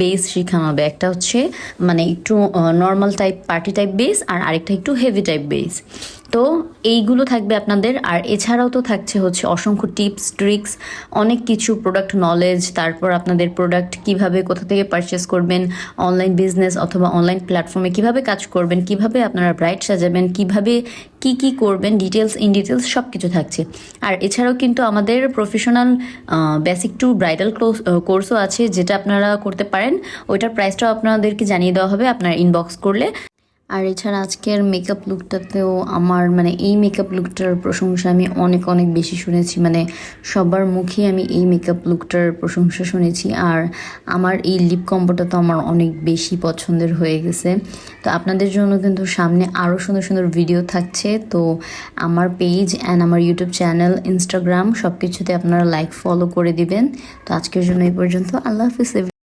Base শেখানো হবে। একটা হচ্ছে মানে একটু normal type party type bass, আর আরেকটা একটু হেভি টাইপ বেস। তো এইগুলো থাকবে আপনাদের। আর এছাড়াও তো থাকছে হচ্ছে অসংখ্য টিপস ট্রিক্স, অনেক কিছু প্রোডাক্ট নলেজ, তারপর আপনাদের প্রোডাক্ট কিভাবে কোথা থেকে পারচেস করবেন, অনলাইন বিজনেস অথবা অনলাইন প্ল্যাটফর্মে কিভাবে কাজ করবেন, কিভাবে আপনারা ব্রাইট সাজাবেন, কিভাবে কি কি করবেন, ডিটেলস ইন ডিটেলস সব কিছু থাকছে। আর এছাড়াও কিন্তু আমাদের প্রফেশনাল বেসিক টু ব্রাইডাল কোর্সও আছে, যেটা আপনারা করতে পারেন। ওইটার প্রাইসটাও আপনাদেরকে জানিয়ে দেওয়া হবে আপনার ইনবক্স করলে। আর এছাড়া আজকের মেকআপ লুকটাতেও আমার মানে এই মেকআপ লুকটার প্রশংসা আমি অনেক অনেক বেশি শুনেছি, মানে সবার মুখে আমি এই মেকআপ লুকটার প্রশংসা শুনেছি। আর আমার এই লিপ কম্বোটা তো আমার অনেক বেশি পছন্দের হয়ে গেছে। তো আপনাদের জন্য কিন্তু সামনে আরও সুন্দর সুন্দর ভিডিও থাকছে। তো আমার পেজ অ্যান্ড আমার ইউটিউব চ্যানেল, ইনস্টাগ্রাম সব কিছুতে আপনারা লাইক ফলো করে দিবেন। তো আজকের জন্য এই পর্যন্ত। আল্লাহ হাফিজ।